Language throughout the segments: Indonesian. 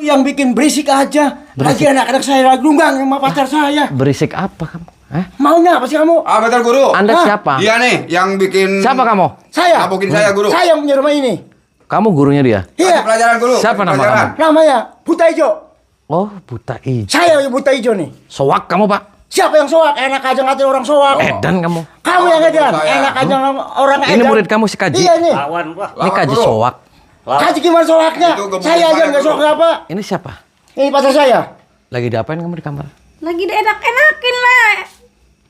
yang bikin berisik aja. Lagi anak-anak saya lagi nunggang sama pacar saya. Berisik apa kamu? Maunya apa sih kamu? Betul guru. Anda siapa? Dia nih yang bikin. Siapa kamu? Saya. Ngabukin saya guru. Saya yang punya rumah ini. Kamu gurunya dia? Iya. Kasih pelajaran guru. Siapa nama Pelajaran. kamu? Namanya Buta Ijo. Oh, Buta Ijo. Saya yang Buta Ijo nih. Soak kamu, Pak? Siapa yang soak? Enak aja ngatain orang soak. Edan kamu. Kamu yang edan. saya. Enak aja orang edan. Ini murid kamu si Kaji? Iya nih. Lawan, Pak. Ini Kaji Guru. soak. Kaji gimana soaknya? Itu gebuk Saya aja kepala nggak dulu. soak apa. Ini siapa? Ini pacar saya. Lagi diapain kamu di kamar? Lagi enak-enakin lah.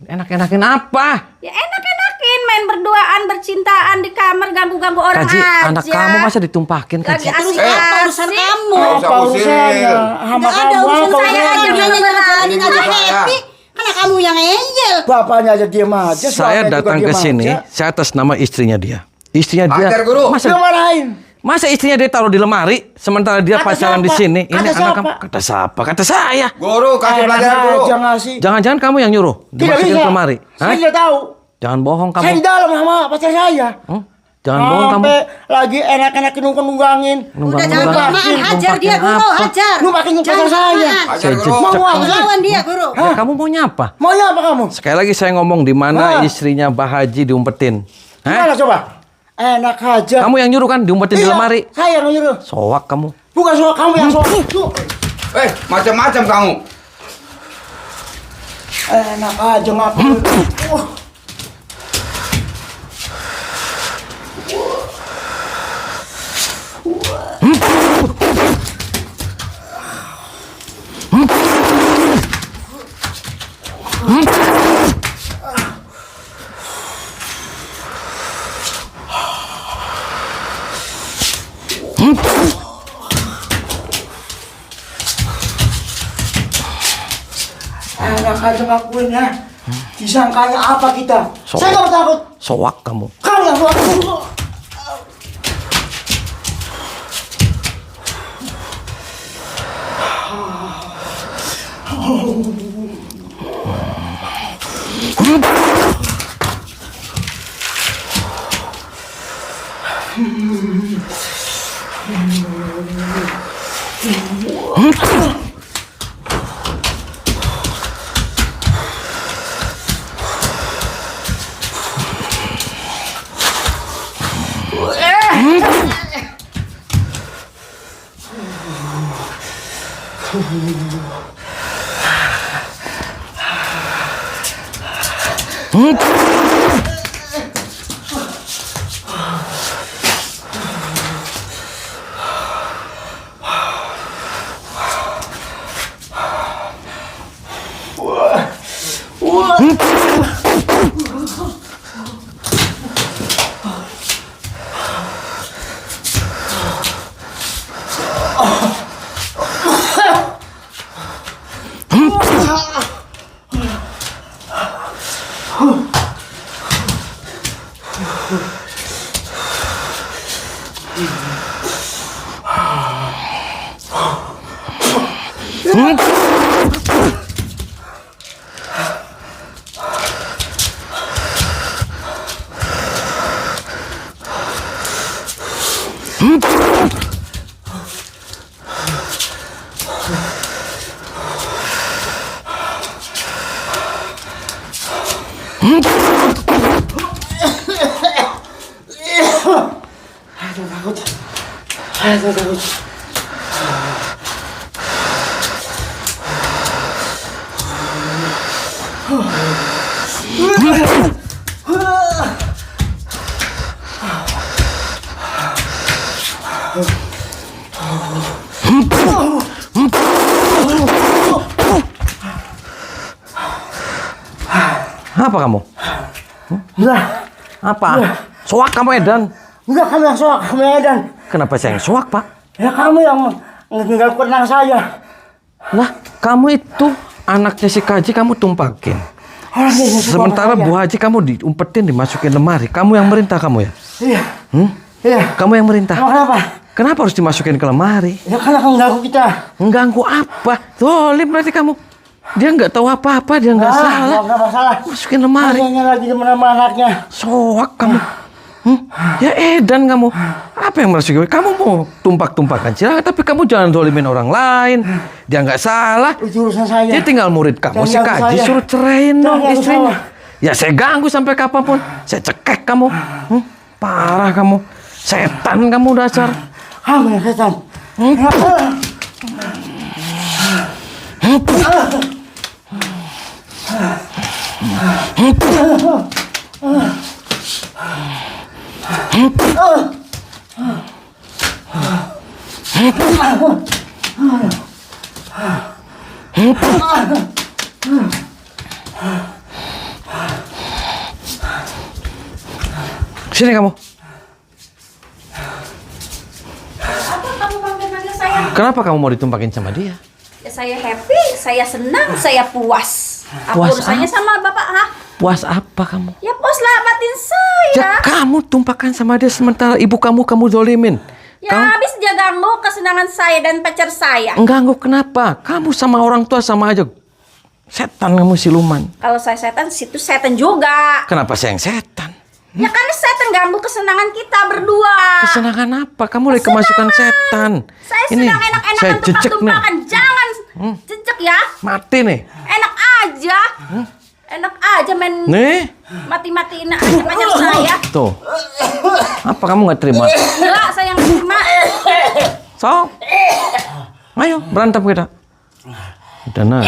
Enak-enakin apa? Ya enak-enakin main berduaan, bercintaan di kamar, ganggu-ganggu orang Kaji, aja. anak kamu masa ditumpahin, lagi Kaji? asik-asik. Urusan kamu. Nggak usah Apa usir. urusannya? Sama Nggak ada kamu urusan apa saya aja, urusannya? hanya ngejalanin aja Saya. happy. Karena kamu yang ngeyel. Bapaknya aja diem aja. Saya suaminya juga datang ke diem sini, aja. saya atas nama istrinya dia. Istrinya dia. Ajar, guru. Masa, Dia marahin. masa istrinya dia taruh di lemari, sementara dia Kata pacaran di siapa? sini. Ini Kata anak siapa? kamu. Kata siapa? Kata saya. Guru kasih pelajaran guru. aja ngasih. Jangan-jangan kamu yang nyuruh Tidak dimasukin bisa. ke lemari? Saya Hah? tidak tahu. Jangan bohong Saya di kamu. dalam sama pacar saya. Jangan bohong kamu. Sampai lagi enak-enak nunggangin. Udah jangan Nunggang-nunggang. kelamaan, hajar dia guru, apa? hajar. Lu makin pacar Jangan saya. kelamaan. Ajar Saya guru. jejak. Mau apa sih? Lawan dia guru. Ya, kamu maunya apa? Maunya apa kamu? Sekali lagi saya ngomong di mana Hah? istrinya Mbah Haji diumpetin. Gimana Hah? coba? Enak aja. Kamu yang nyuruh kan diumpetin di Iya, lemari? saya yang nyuruh. Soak kamu. Bukan soal kamu yang soal itu. Macam-macam kamu. Enak aja ngapain. Enak aja ngakuin ya. Disangkanya apa kita? So- Saya nggak takut. Soak kamu. Kamu yang soal. Aduh, takut. Apa kamu? Enggak, Apa? Soak kamu Edan. enggak kamu yang soak, kamu yang edan. Kenapa saya yang soak, Pak? Ya kamu yang nggak kenang saya. Lah, kamu itu anaknya si Kaji kamu tumpakin. Orang ini suka Sementara sama Bu saya. Haji kamu diumpetin, dimasukin lemari. Kamu yang merintah kamu ya? Iya, Hmm? iya. Kamu yang merintah. Emang kenapa? Kenapa harus dimasukin ke lemari? Ya karena kamu ganggu kita. Mengganggu apa? Zolim berarti kamu. Dia nggak tahu apa-apa, dia nggak salah. Nggak masalah. Masukin lemari. Anaknya lagi teman sama anaknya. Soak kamu. Ya edan kamu. Apa yang merasa kamu mau tumpak-tumpakan silahkan, tapi kamu jangan zolimin orang lain. Dia nggak salah. Itu urusan saya. Dia tinggal murid kamu, si Jangan Kaji saya. suruh ceraiin dong Jangan istrinya. saya. Ya saya ganggu sampai kapanpun. Saya cekek kamu. Parah kamu. Setan kamu dasar. Kamu yang setan. Sini kamu. Apa kamu panggil-panggil saya? Kenapa kamu mau ditumpakin sama dia? Ya, saya happy, saya senang, saya puas. Apa Puas urusannya apa? sama bapak? Puas apa kamu? Ya puas lah batin saya. Ya kamu tumpahkan sama dia sementara ibu kamu zolimin. Ya habis dia ganggu kesenangan saya dan pacar saya. Ganggu kenapa? Kamu sama orang tua sama aja. Setan kamu siluman. Kalau saya setan, situ setan juga. Kenapa saya yang setan? Ya karena setan ganggu kesenangan kita berdua. Kesenangan apa? Kamu lagi kemasukan setan. Saya Ini, sedang saya enak-enakan jejek nih. tumpah-tumpahan. Jangan jejek ya. Mati nih. Enak aja. Enak aja main Nih. mati-matiin aja pacar saya. Tuh. Apa kamu nggak terima? Enggak, saya yang terima. So. Ayo berantem kita. Udah nah.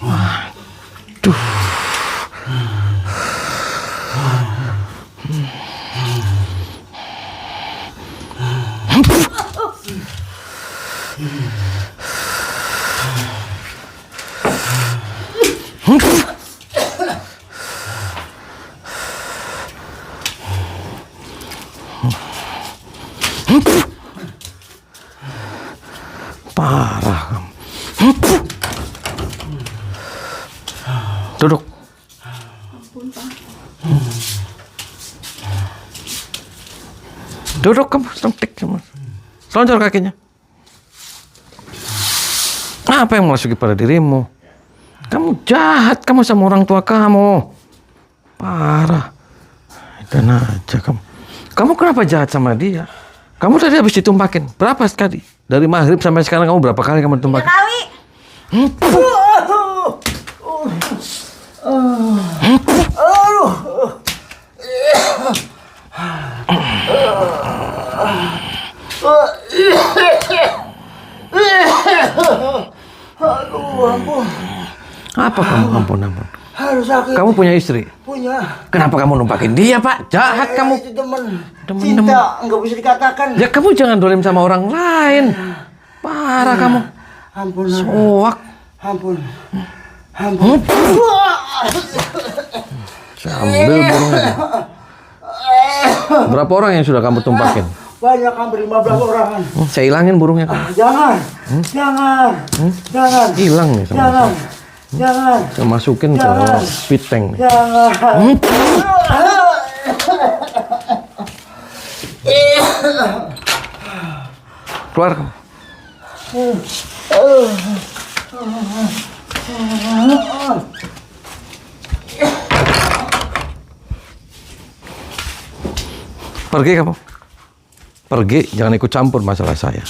Waduh. Parah kamu. Duduk. Duduk kamu, sentik kamu. Selonjor kakinya. Apa yang memasuki pada dirimu? Kamu jahat kamu sama orang tua kamu. Parah. Dan aja kamu. Kamu kenapa jahat sama dia? Kamu tadi habis ditumpakin. Berapa sekali? Dari maghrib sampai sekarang kamu berapa kali kamu 3 ditumpakin? kali. Apa kamu? Ampun. Harus sakit. Kamu punya istri? Punya. Kenapa kamu numpakin dia, Pak? Jahat kamu. Itu teman. Temen. Cinta nggak bisa dikatakan. Ya kamu jangan dolim sama orang lain. Parah kamu. Ampun. Soak. Ampun. Ampun. Saya ambil burungnya. Berapa orang yang sudah kamu tumpakin? Banyak, hampir 15 orangan. Saya hilangin burungnya kamu. Jangan. Jangan. Jangan. Hilang nih sama Jangan. saya. Jangan. Saya masukin ke Jangan. piteng nih. Jangan. Keluar kamu. Pergi kamu. Pergi, jangan ikut campur masalah saya.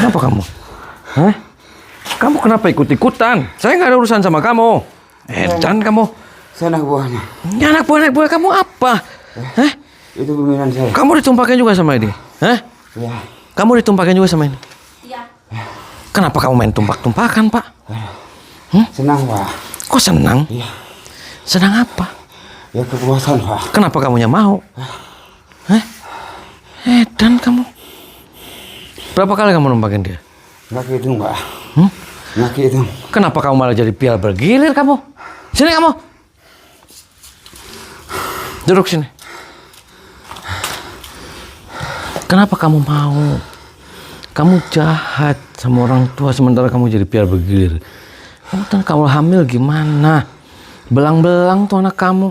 Kenapa kamu? Hah? Kamu kenapa ikut-ikutan? Saya nggak ada urusan sama kamu. Edan kamu. Saya anak buahnya. Ini anak buah kamu apa? Hah? Itu pimpinan saya. Kamu ditumpakin juga sama ini? Hah? Ya. Kamu ditumpakin juga sama ini? Iya. Kenapa kamu main tumpak-tumpakan, Pak? Senang, Pak. Kok senang? Iya. Senang apa? Ya kepuasan, Pak. Kenapa kamunya mau? Hah? Edan kamu. Berapa kali kamu numpakin dia? Nggak kehitung, Pak. Nggak kehitung. Kenapa kamu malah jadi pial bergilir kamu? Sini kamu. Duduk sini. Kenapa kamu mau? Kamu jahat sama orang tua sementara kamu jadi pial bergilir. Kamu hamil gimana? Belang-belang tuh anak kamu.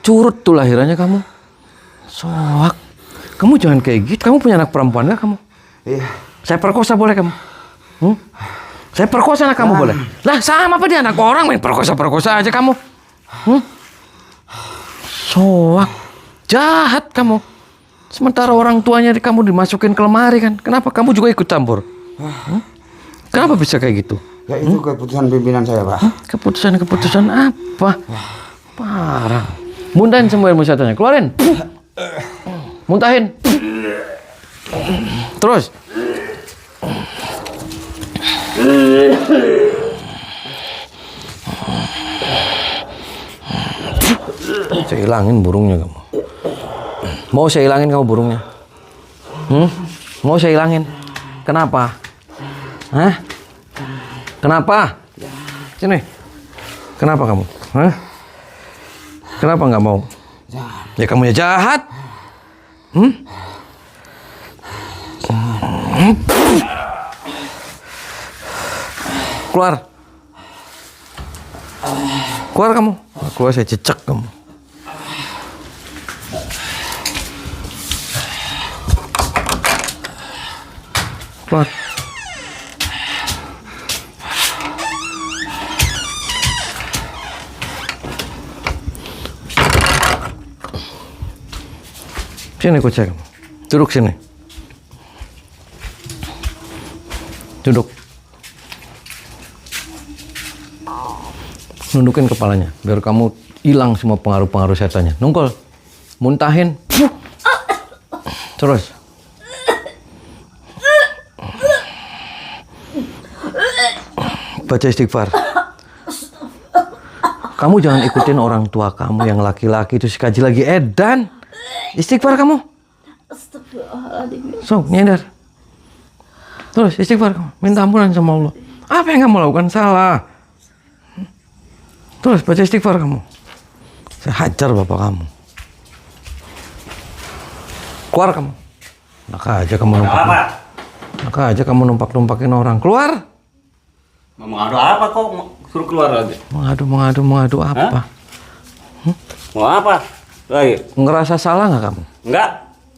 Curut tuh lahirannya kamu. Soak. Kamu jangan kayak gitu. Kamu punya anak perempuan gak kamu? Iya. Saya perkosa boleh kamu? Saya perkosa anak kamu boleh? Lah sama apa dia anak orang main perkosa-perkosa aja kamu? Soak. Jahat kamu. Sementara orang tuanya kamu dimasukin ke lemari kan? Kenapa kamu juga ikut campur? Kenapa bisa kayak gitu? Ya itu keputusan pimpinan saya, Pak. Keputusan apa? Parah. Muntahin semua ilmu setannya. Keluarin. Muntahin. Terus. Saya hilangin burungnya kamu. Mau saya hilangin kamu burungnya? Mau saya hilangin? Kenapa? Hah? Kenapa? Sini. Kenapa kamu? Hah? Kenapa nggak mau? Ya kamu ya jahat. Keluar. Keluar kamu. Keluar saya cecek kamu. Keluar. Sini kucing. Duduk sini. Duduk. Nundukin kepalanya biar kamu hilang semua pengaruh-pengaruh setannya. Nungkol. Muntahin. Terus. Baca istighfar. Kamu jangan ikutin orang tua kamu yang laki-laki itu sikaji lagi edan. Istighfar kamu. Astagfirullahaladzim. Sok, nyadar. Terus istighfar kamu. Minta ampunan sama Allah. Apa yang kamu lakukan salah? Terus baca istighfar kamu. Saya hajar bapak kamu. Keluar kamu. Naka aja kamu numpak. Naka aja kamu numpak-numpakin orang. Keluar. Mengadu apa kok suruh keluar aja? Mengadu apa? Mau apa? Lagi? Ngerasa salah nggak kamu? Enggak.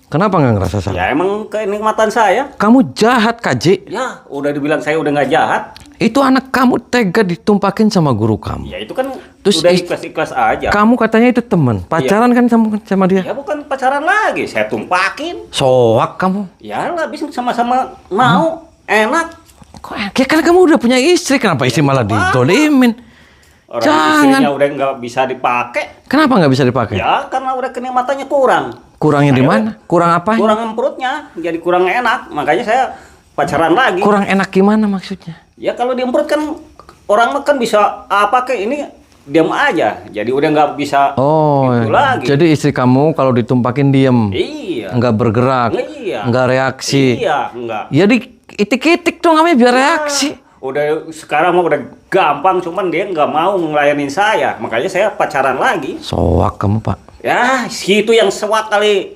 Kenapa nggak ngerasa salah? Ya emang kenikmatan saya. Kamu jahat, Kaji. Ya, udah dibilang saya udah nggak jahat. Itu anak kamu tega ditumpakin sama guru kamu. Ya itu kan Terus udah ikhlas-ikhlas aja. Kamu katanya itu teman, pacaran kan sama dia? Ya bukan pacaran lagi, saya tumpakin. Soak kamu. Ya lah, habis sama-sama mau, enak. Kok ya kan kamu udah punya istri, kenapa istri malah didolimin? Orang Jangan. istrinya udah nggak bisa dipakai. Kenapa nggak bisa dipakai? Ya karena udah kenikmatannya kurang. Kurangnya di mana? Kurang apa? Kurang emprutnya, jadi kurang enak. Makanya saya pacaran lagi. Kurang enak gimana maksudnya? Ya kalau diemprut kan orang kan bisa apa kayak ini diam aja. Jadi udah nggak bisa Oh, gitu lagi. jadi istri kamu kalau ditumpakin diem, Iya. nggak bergerak, Iya. nggak reaksi. Iya, enggak. Ya di itik-itik dong namanya biar reaksi. Udah sekarang mah udah gampang, cuman dia nggak mau ngelayanin saya. Makanya saya pacaran lagi. Soak kamu, Pak. Ya, situ yang sewak kali.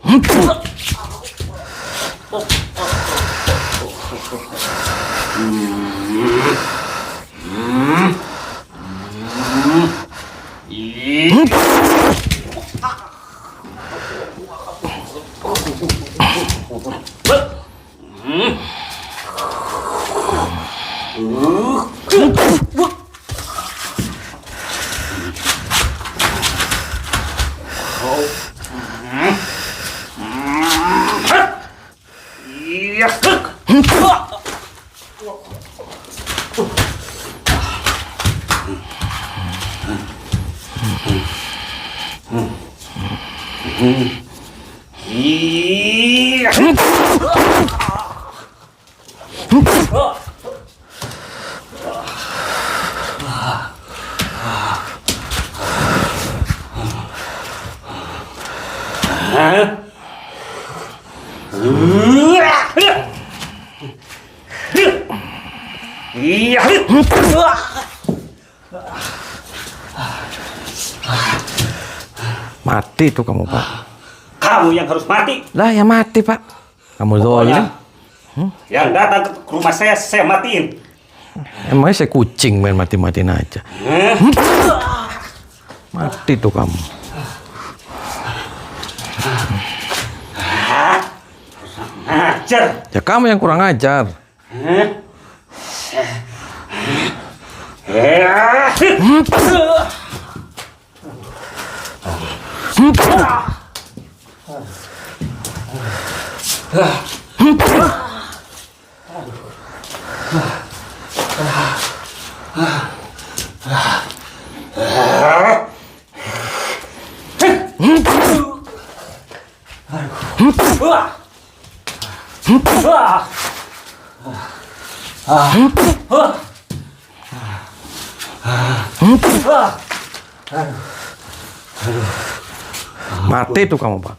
Mati tuh kamu, Pak. Kamu yang harus mati. Lah ya mati, Pak. Kamu zolim. Yang datang ke rumah saya matiin. Emangnya saya kucing main mati-matiin aja. Mati tuh kamu. Ajar. Ya kamu yang kurang ajar. Mati tuh kamu, Pak.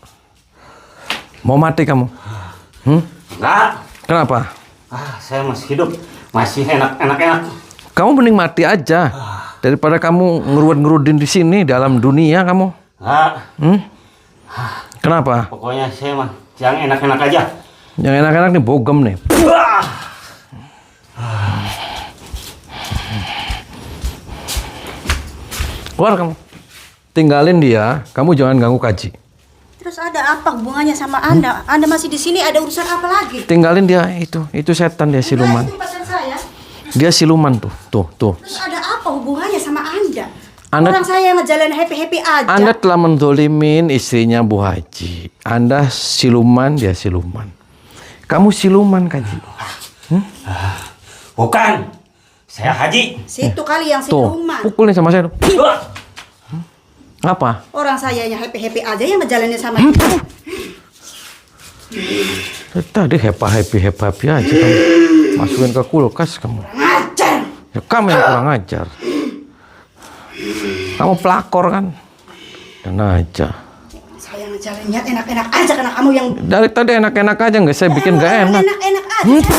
Mau mati kamu? Enggak. Kenapa? Saya masih hidup. Masih enak. Kamu mending mati aja daripada kamu ngerud-ngerudin di sini dalam dunia kamu. Kenapa? Pokoknya saya mah yang enak-enak aja. Yang enak-enak nih bogem nih. Keluar kamu. Tinggalin dia. Kamu jangan ganggu Kaji. Terus ada apa hubungannya sama Anda? Anda masih di sini ada urusan apa lagi? Tinggalin dia itu. Itu setan dia siluman. Itu pacar saya. Dia siluman tuh. Tuh. Terus ada apa hubungannya sama Anda? Anda- Orang saya ngejalan happy-happy aja. Anda telah mendolimin istrinya Bu Haji. Anda siluman, dia siluman. Kamu siluman, Kaji. Bukan. Saya Haji. Situ kali yang Tuh, siluman. pukulin sama saya. Apa? Orang saya yang happy-happy aja yang ngejalannya sama dia. Tadi happy aja kamu. Masukin ke kulkas kamu. Ngajar. Ya, kamu yang kurang ajar. Kamu pelakor kan? Dan aja. Saya ngejalannya enak-enak aja karena kamu yang Dari tadi enak-enak aja nggak saya bikin nggak enak. enak-enak aja.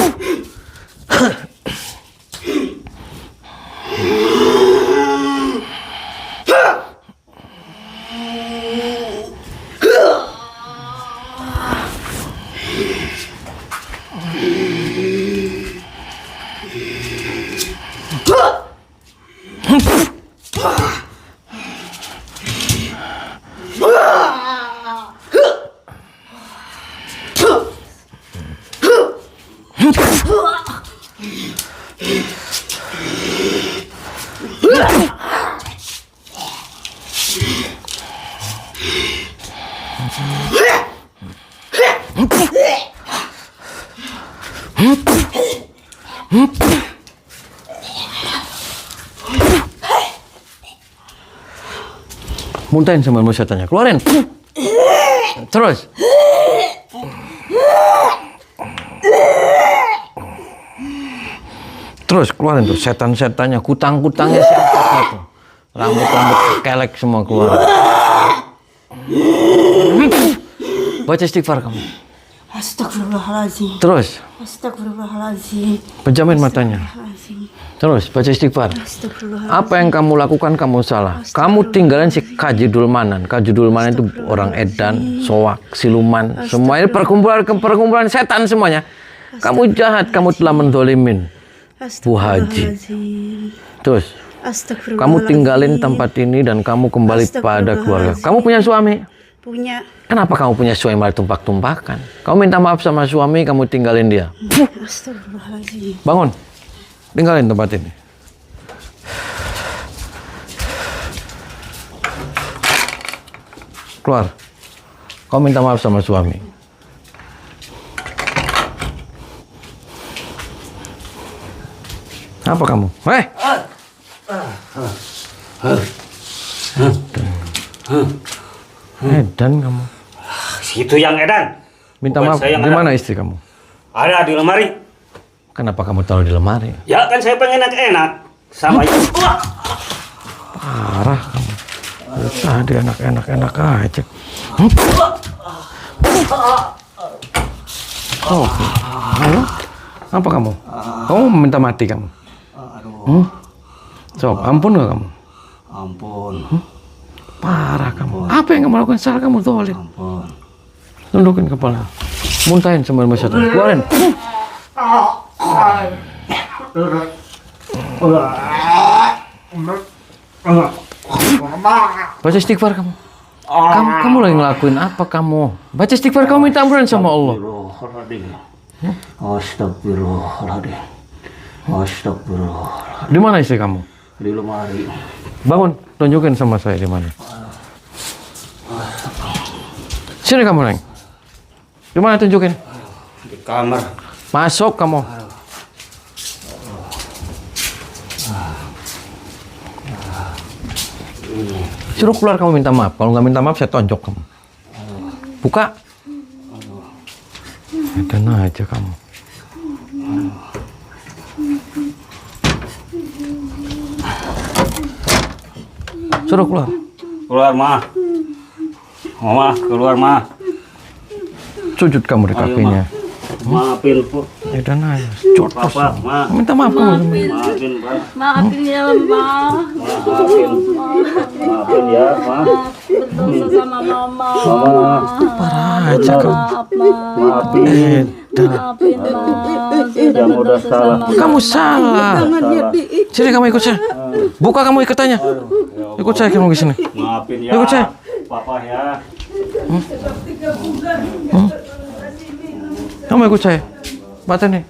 Muntahin sama setannya, keluarin. Terus. Terus keluarin tuh setan-setannya, kutang-kutangnya siapa tuh. Rambut-rambut kelek semua keluar. Baca istighfar kamu. Astagfirullahaladzim. Terus. Astagfirullahaladzim. Pejamin matanya. Terus baca istighfar. Apa yang kamu lakukan kamu salah. Kamu tinggalin si Kajidul Manan. Kajidul Manan itu orang edan, soak, siluman. Semua ini perkumpulan setan semuanya. Kamu jahat, kamu telah mendolimin Bu Haji. Terus kamu tinggalin tempat ini dan kamu kembali pada keluarga. Kamu punya suami? Punya. Kenapa kamu punya suami malah tumpak-tumpakan? Kamu minta maaf sama suami, kamu tinggalin dia. Astagfirullahaladzim. Bangun. Tinggalin tempat ini. Keluar. Kau minta maaf sama suami. Apa kamu? Hei! Edan kamu. Situ yang edan. Minta Bukan maaf. saya yang Di mana edan. istri kamu? Ada di lemari. Kenapa kamu taruh di lemari? Ya kan saya pengen enak-enak sama itu. Parah kamu. Tadi enak-enak aja. Oh, ayo. Apa kamu? Kamu minta mati kamu? Sob, ampun gak kamu? Ampun. Parah kamu. Apa yang kamu lakukan salah kamu zalim? Ampun. Tundukin kepala. Muntahin semua setan. Keluarin. Baca istighfar kamu. Kamu lagi ngelakuin apa kamu? Baca istighfar kamu, minta ampunan sama Allah. Astagfirullahaladzim. Astagfirullah. Di mana istri kamu? Di lemari. Bangun, tunjukin sama saya di mana. Sini kamu, Neng. Di mana tunjukin? Di kamar. Masuk kamu. Suruh keluar kamu minta maaf. Kalau nggak minta maaf saya tonjok kamu. Buka. Edan aja kamu. Suruh keluar. Keluar, Ma. Mama, keluar, Ma. Sujud kamu di kakinya. Maafin, Bu. Edan aja. Jotos. Papa, Ma. Minta maaf kamu. Maafin, Pak. Maafin ya, Ma. Maafin. Maafin ya, Ma. Berdosa sama Mama. Mama. Parah aja kamu. Maaf, Ma. Maafin. Edan. Maafin, Ma. Yang udah salah. Kamu salah. Sini kamu ikut saya. Buka kamu ikatannya. Ikut saya kamu ke sini. Maafin ya. Ikut saya. Papa ya. Kamu ikut saya. Baca nih.